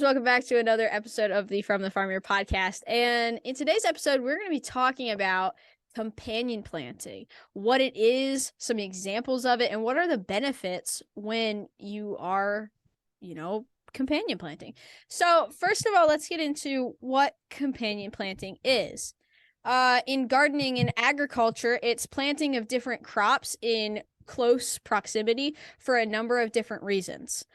welcome back to another episode of the From the Farmer podcast. And in today's episode, we're going to be talking about companion planting, what it is, some examples of it, and what are the benefits when you are, companion planting. So first of all, let's get into what companion planting is. In gardening and agriculture, it's planting of different crops in close proximity for a number of different reasons.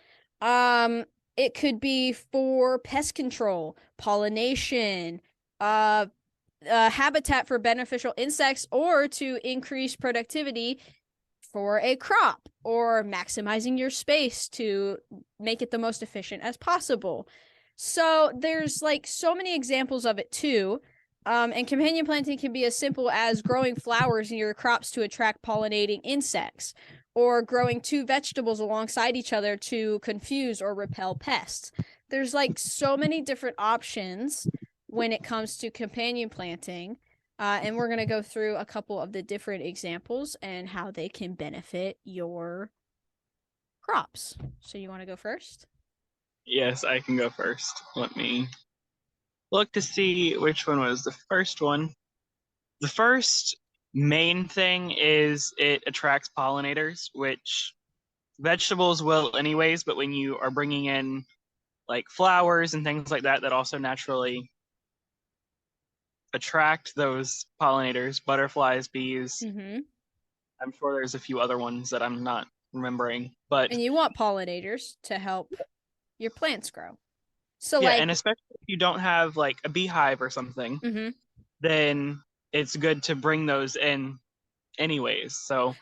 It could be for pest control, pollination, habitat for beneficial insects, or to increase productivity for a crop, or maximizing your space to make it the most efficient as possible. So there's like so many examples of it too. And companion planting can be as simple as growing flowers in your crops to attract pollinating insects, or growing two vegetables alongside each other to confuse or repel pests. There's like so many different options when it comes to companion planting. And we're going to go through a couple of the different examples and how they can benefit your crops. So you want to go first? Yes, I can go first. Let me look to see which one was the first one. The first main thing is it attracts pollinators, which vegetables will anyways, but when you are bringing in like flowers and things like that, that also naturally attract those pollinators, butterflies, bees. Mm-hmm. I'm sure there's a few other ones that I'm not remembering, but And you want pollinators to help your plants grow. So yeah, like, and especially if you don't have like a beehive or something, mm-hmm. then it's good to bring those in anyways. So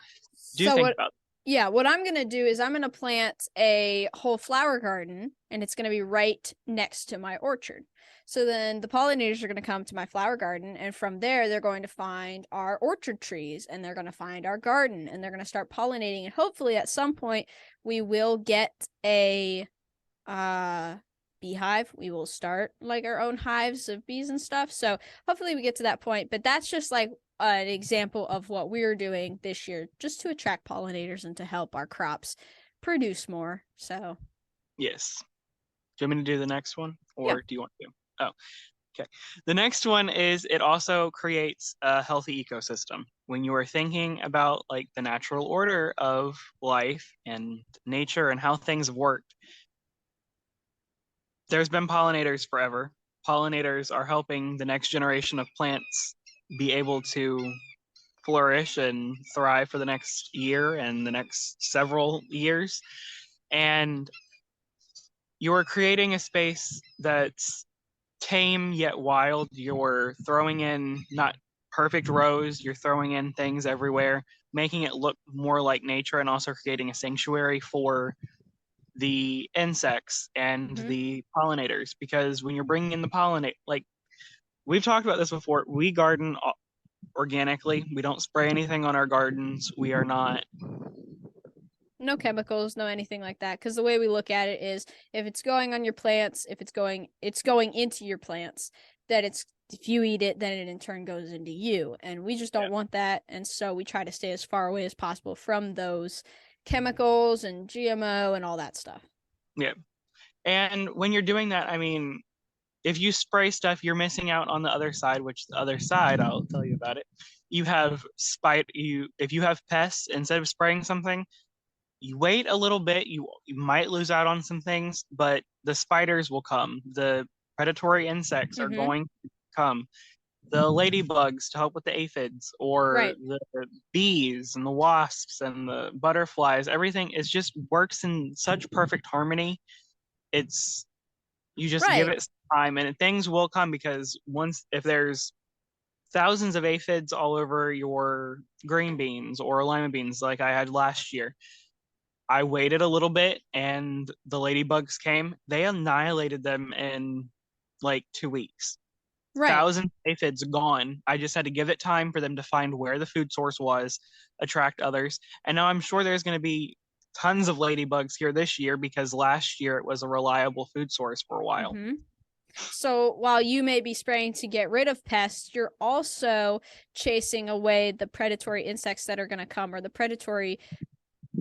do So think what? about it. Yeah, what I'm gonna do is I'm gonna plant a whole flower garden, and it's gonna be right next to my orchard. So then the pollinators are gonna come to my flower garden, and from there they're going to find our orchard trees, and they're gonna find our garden, and they're gonna start pollinating, and hopefully at some point we will get a beehive. We will start like our own hives of bees and stuff. So hopefully we get to that point. But that's just like an example of what we're doing this year, just to attract pollinators and to help our crops produce more. So Yes. Do you want me to do the next one, yeah. or do you want to? Oh, okay. The next one is it also creates a healthy ecosystem. When you are thinking about like the natural order of life and nature and how things have worked, there's been pollinators forever. Pollinators are helping the next generation of plants be able to flourish and thrive for the next year and the next several years. And you're creating a space that's tame yet wild. You're throwing in not perfect rows, you're throwing in things everywhere, making it look more like nature and also creating a sanctuary for the insects and the pollinators. Because when you're bringing in the pollinate, like we've talked about this before, we garden organically. We don't spray anything on our gardens. We are not. No chemicals, no anything like that. Because the way we look at it is, if it's going on your plants, if it's going into your plants, that if you eat it, then it in turn goes into you. And we just don't want that. And so we try to stay as far away as possible from those chemicals and GMO and all that stuff. Yeah. And when you're doing that, I mean, if you spray stuff, you're missing out on the other side, which the other side, I'll tell you about it. You have if you have pests, instead of spraying something, you wait a little bit, you might lose out on some things, but the spiders will come. The predatory insects are going to come. The ladybugs to help with the aphids, or the bees and the wasps and the butterflies, everything is just works in such perfect harmony. It's you just give it some time and things will come, because if there's thousands of aphids all over your green beans or lima beans like I had last year, I waited a little bit and the ladybugs came. They annihilated them in like 2 weeks. Thousands of aphids gone. I just had to give it time for them to find where the food source was, attract others. And now I'm sure there's going to be tons of ladybugs here this year, because last year it was a reliable food source for a while. So while you may be spraying to get rid of pests, you're also chasing away the predatory insects that are going to come, or the predatory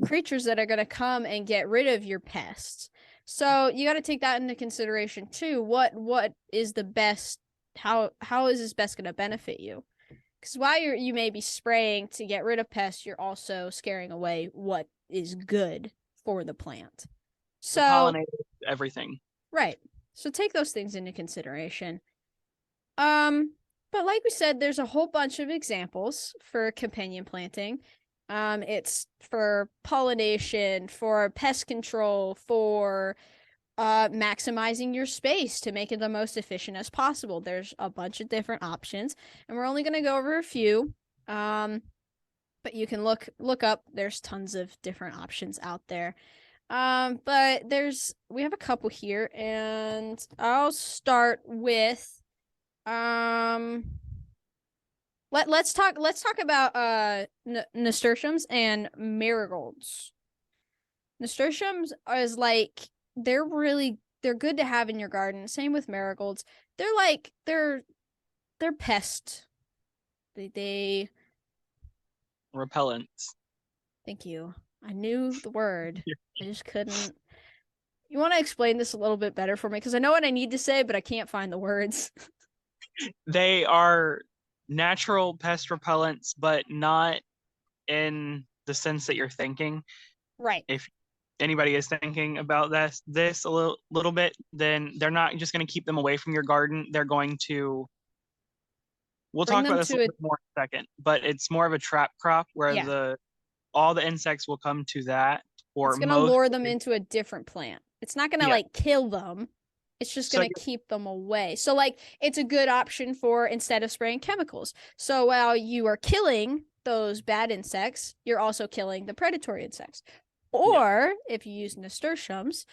creatures that are going to come and get rid of your pests. So you got to take that into consideration too. What is the best? How is this best going to benefit you? Because while you may be spraying to get rid of pests, you're also scaring away what is good for the plant. The So pollinators, everything. right. So take those things into consideration. But like we said, there's a whole bunch of examples for companion planting. It's for pollination, for pest control, for maximizing your space to make it the most efficient as possible. There's a bunch of different options, and we're only going to go over a few. But you can look up. There's tons of different options out there. But we have a couple here, and I'll start with let's talk about nasturtiums and marigolds. Nasturtiums is like they're good to have in your garden. Same with marigolds. They're like they're pest. They Repellents. Thank you. I knew the word. I just couldn't. You want to explain this a little bit better for me? Because I know what I need to say, but I can't find the words. They are natural pest repellents, but not in the sense that you're thinking. Right. If anybody is thinking about this a little bit, then they're not just going to keep them away from your garden. They're going to. We'll Bring talk about them this a to little a bit more in a second, but it's more of a trap crop where yeah. all the insects will come to that, or It's gonna most. lure them into a different plant. It's not gonna Yeah. like kill them. It's just So gonna keep them away. So like it's a good option for instead of spraying chemicals. So while you are killing those bad insects, you're also killing the predatory insects. yeah, Or if you use nasturtiums,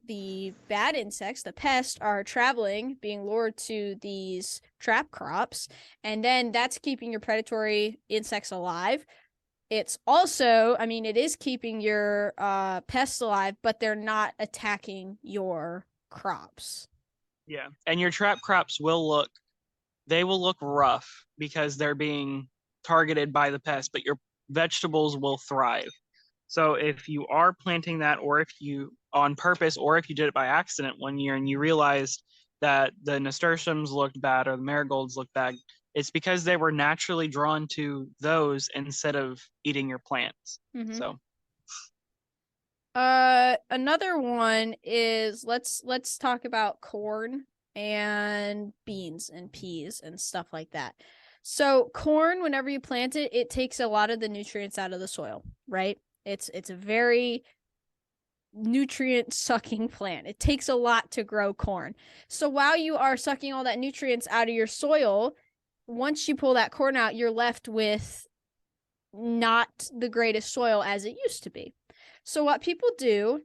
the bad insects, the pests, are traveling, being lured to these trap crops, and then that's keeping your predatory insects alive. It's also, I mean, it is keeping your pests alive, but they're not attacking your crops. yeah, and your trap crops will look rough because they're being targeted by the pest, but your vegetables will thrive. So if you are planting that, or if you on purpose, or if you did it by accident one year and you realized that the nasturtiums looked bad or the marigolds looked bad, it's because they were naturally drawn to those instead of eating your plants. Mm-hmm. So Another one is let's talk about corn and beans and peas and stuff like that. So corn, whenever you plant it, it takes a lot of the nutrients out of the soil, right? It's a very nutrient sucking plant. It takes a lot to grow corn. So while you are sucking all that nutrients out of your soil, once you pull that corn out, you're left with not the greatest soil as it used to be. So what people do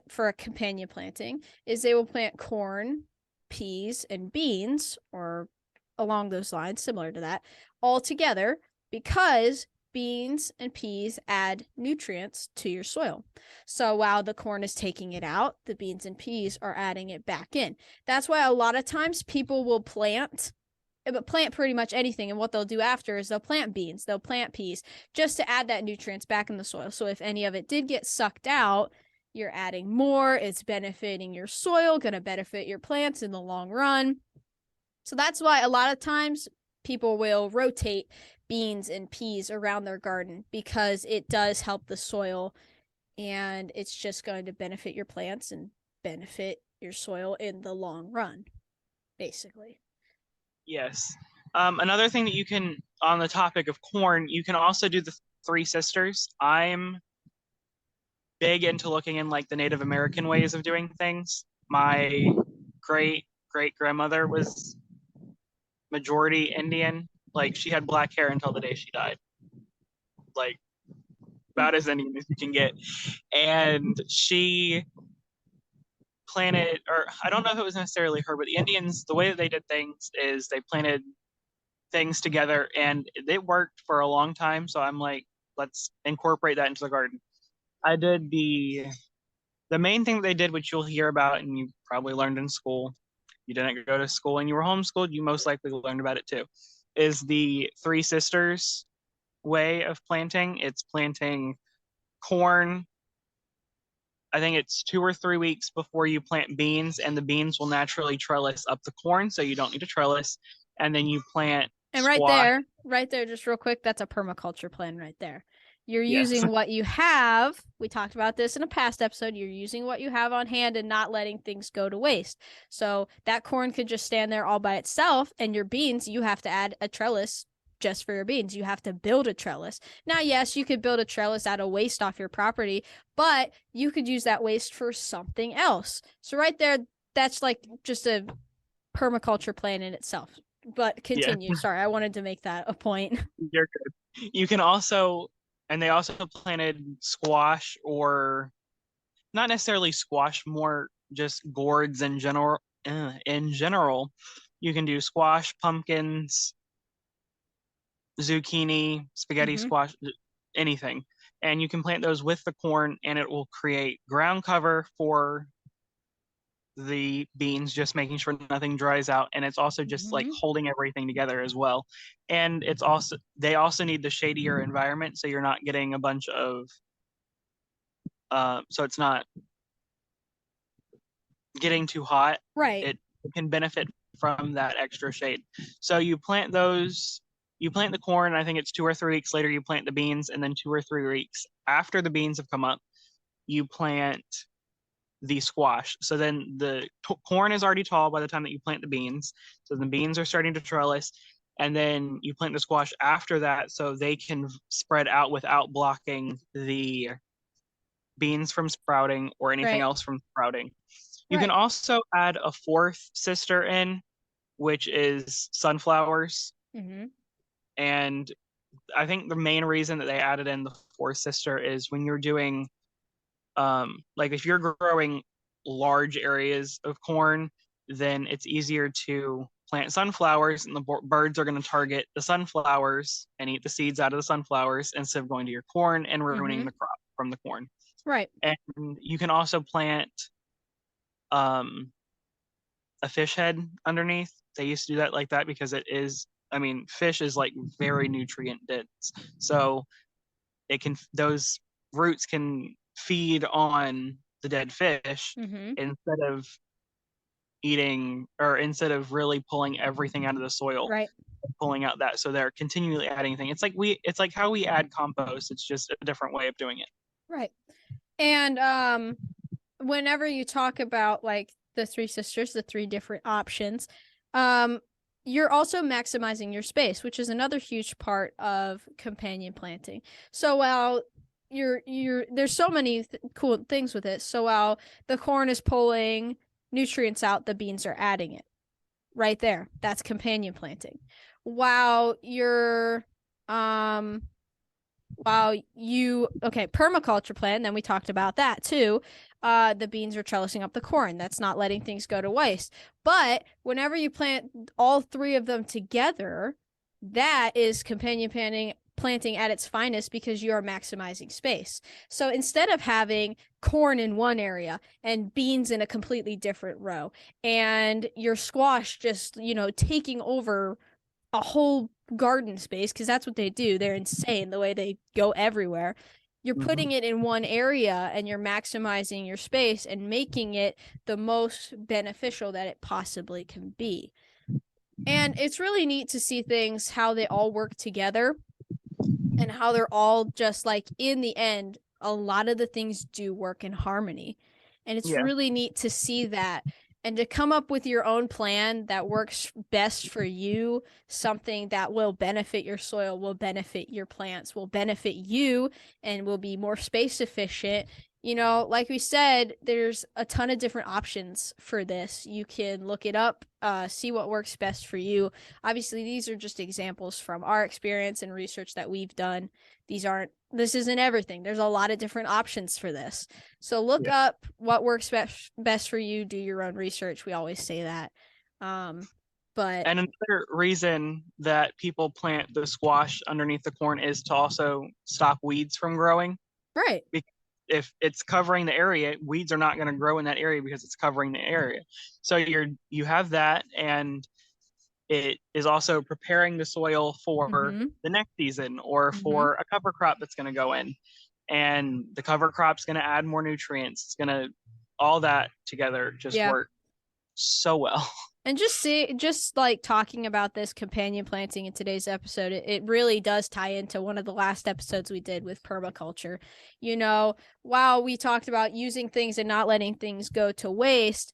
for a companion planting is they will plant corn, peas, and beans, or along those lines, similar to that, all together because beans and peas add nutrients to your soil. So while the corn is taking it out, the beans and peas are adding it back in. That's why a lot of times people will plant pretty much anything, and what they'll do after is they'll plant beans, they'll plant peas, just to add that nutrients back in the soil. So if any of it did get sucked out, you're adding more, it's benefiting your soil, going to benefit your plants in the long run. So that's why a lot of times people will rotate beans and peas around their garden, because it does help the soil, and it's just going to benefit your plants and benefit your soil in the long run, basically. yes. Another thing that you can, on the topic of corn, you can also do the Three Sisters. I'm big into looking in like the Native American ways of doing things. My great grandmother was majority Indian. Like she had black hair until the day she died. Like about as Indian as you can get. And she planted, or I don't know if it was necessarily her, but the Indians, the way that they did things is they planted things together and it worked for a long time. So I'm like, let's incorporate that into the garden. I did the main thing that they did, which you'll hear about and you probably learned in school. You didn't go to school and you were homeschooled, you most likely learned about it too. Is the Three Sisters way of planting. It's planting corn, I think it's 2 or 3 weeks before you plant beans, and the beans will naturally trellis up the corn, so you don't need to trellis. And then you plant And squash. right there, just real quick, that's a permaculture plan right there. You're Yes. using what you have. We talked about this in a past episode. You're using what you have on hand and not letting things go to waste. So that corn could just stand there all by itself, and your beans, you have to add a trellis just for your beans. You have to build a trellis. Now, yes, you could build a trellis out of waste off your property, but you could use that waste for something else. So right there, that's like just a permaculture plan in itself. But continue. Yeah. Sorry, I wanted to make that a point. You're good. You can also, and they also planted squash, or not necessarily squash, more just gourds in general. In general, you can do squash, pumpkins, zucchini, spaghetti Mm-hmm. squash, anything. And you can plant those with the corn, and it will create ground cover for the beans, just making sure nothing dries out. And it's also just like Mm-hmm. holding everything together as well. And it's also, they also need the shadier environment, so you're not getting a bunch of, so it's not getting too hot. Right. It can benefit from that extra shade. So you plant those, you plant the corn. I think it's 2 or 3 weeks later, you plant the beans. And then 2 or 3 weeks after the beans have come up, you plant the squash. So then the corn is already tall by the time that you plant the beans. So the beans are starting to trellis. And then you plant the squash after that, so they can spread out without blocking the beans from sprouting or anything Right. else from sprouting. You can Right. also add a fourth sister in, which is sunflowers. Mm-hmm. And I think the main reason that they added in the fourth sister is when you're doing, like if you're growing large areas of corn, then it's easier to plant sunflowers, and the birds are going to target the sunflowers and eat the seeds out of the sunflowers instead of going to your corn and ruining Mm-hmm. the crop from the corn. Right. And you can also plant um, a fish head underneath. They used to do that like that because it is, I mean, fish is like very nutrient dense. So it can, those roots can feed on the dead fish Mm-hmm. instead of eating, or instead of really pulling everything out of the soil, Right. pulling out that. So they're continually adding things. It's like how we add compost. It's just a different way of doing it. Right. And whenever you talk about like the three sisters, the three different options, um, you're also maximizing your space, which is another huge part of companion planting. So while you're there's so many cool things with it. So while the corn is pulling nutrients out, the beans are adding it. Right there. That's companion planting. While you're permaculture plan, then we talked about that too. The beans are trellising up the corn. That's not letting things go to waste. But whenever you plant all three of them together, that is companion planting at its finest, because you are maximizing space. So instead of having corn in one area and beans in a completely different row, and your squash just, taking over a whole garden space, because that's what they do. They're insane the way they go everywhere. You're Mm-hmm. putting it in one area and you're maximizing your space and making it the most beneficial that it possibly can be. And it's really neat to see things, how they all work together and how they're all just like, in the end, a lot of the things do work in harmony. And it's Yeah. really neat to see that and to come up with your own plan that works best for you, something that will benefit your soil, will benefit your plants, will benefit you, and will be more space efficient. Like we said, there's a ton of different options for this. You can look it up, see what works best for you. Obviously, these are just examples from our experience and research that we've done. This isn't everything. There's a lot of different options for this. So look Yeah. up what works best for you. Do your own research. We always say that. But And another reason that people plant the squash underneath the corn is to also stop weeds from growing. right. Because if it's covering the area, weeds are not going to grow in that area because it's covering the area. So you have that, and it is also preparing the soil for Mm-hmm. the next season or Mm-hmm. for a cover crop that's going to go in. and the cover crop's going to add more nutrients. It's going to, all that together just work so well. And just like talking about this companion planting in today's episode, it really does tie into one of the last episodes we did with permaculture. You know, while we talked about using things and not letting things go to waste,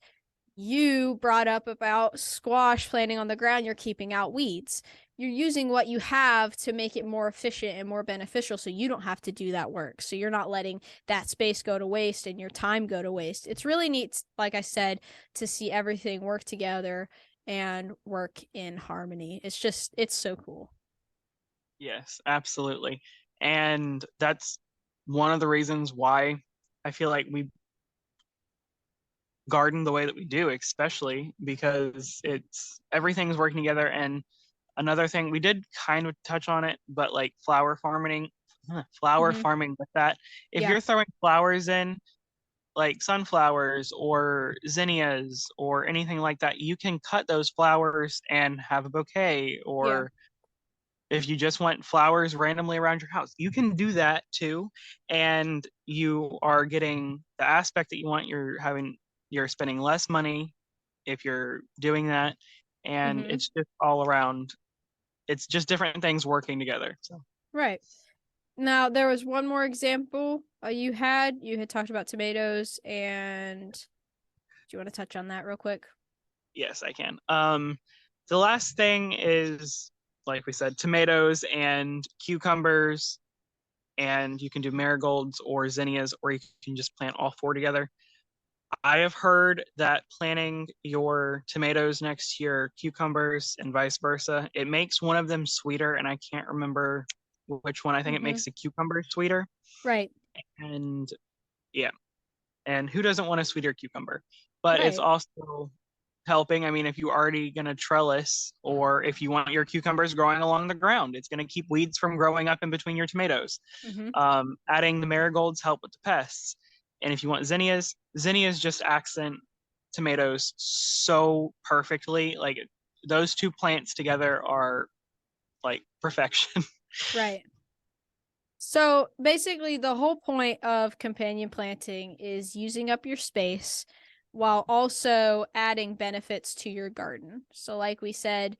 you brought up about squash planting on the ground, you're keeping out weeds. You're using what you have to make it more efficient and more beneficial so you don't have to do that work. So you're not letting that space go to waste and your time go to waste. It's really neat, like I said, to see everything work together and work in harmony. It's so cool. Yes, absolutely. And that's one of the reasons why I feel like we garden the way that we do, especially because everything's working together. And another thing, we did kind of touch on it, but like flower farming with that, if you're throwing flowers in, like sunflowers or zinnias or anything like that, you can cut those flowers and have a bouquet. Or if you just want flowers randomly around your house, you can do that too. And you are getting the aspect that you want. You're spending less money if you're doing that. And it's just all around, it's just different things working together. So. Right. Now, there was one more example you had talked about tomatoes, and do you want to touch on that real quick? Yes, I can. The last thing is, like we said, tomatoes and cucumbers, and you can do marigolds or zinnias, or you can just plant all four together. I have heard that planting your tomatoes next to your cucumbers and vice versa, it makes one of them sweeter, and I can't remember which one. I think it makes the cucumber sweeter. Right. And yeah. And who doesn't want a sweeter cucumber? But it's also helping. I mean, if you're already going to trellis, or if you want your cucumbers growing along the ground, it's going to keep weeds from growing up in between your tomatoes. Adding the marigolds help with the pests. And if you want zinnias just accent tomatoes so perfectly. Like those two plants together are like perfection. Right. So basically, the whole point of companion planting is using up your space while also adding benefits to your garden. So like we said,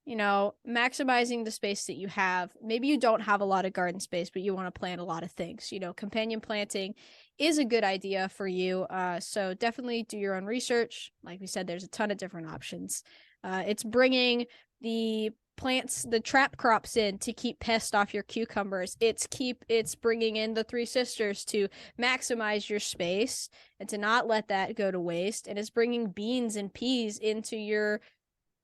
you know, maximizing the space that you have. Maybe you don't have a lot of garden space, but you want to plant a lot of things. You know, companion planting is a good idea for you. So definitely do your own research. Like we said, there's a ton of different options. It's bringing the plants, the trap crops in to keep pests off your cucumbers. It's bringing in the three sisters to maximize your space and to not let that go to waste. And it's bringing beans and peas into your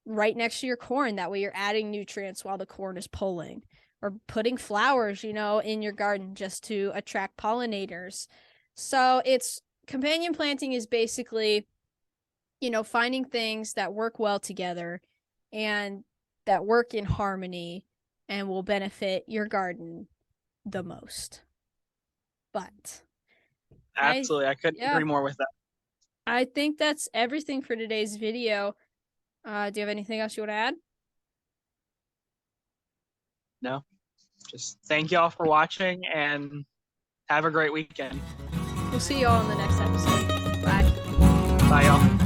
right next to your corn. That way you're adding nutrients while the corn is pulling, or putting flowers, you know, in your garden just to attract pollinators. So it's companion planting is basically, you know, finding things that work well together and that work in harmony and will benefit your garden the most. But absolutely, I couldn't agree more with that. I think that's everything for today's video. Do you have anything else you want to add? No, just thank y'all for watching and have a great weekend. We'll see you all in the next episode. Bye. Bye, y'all.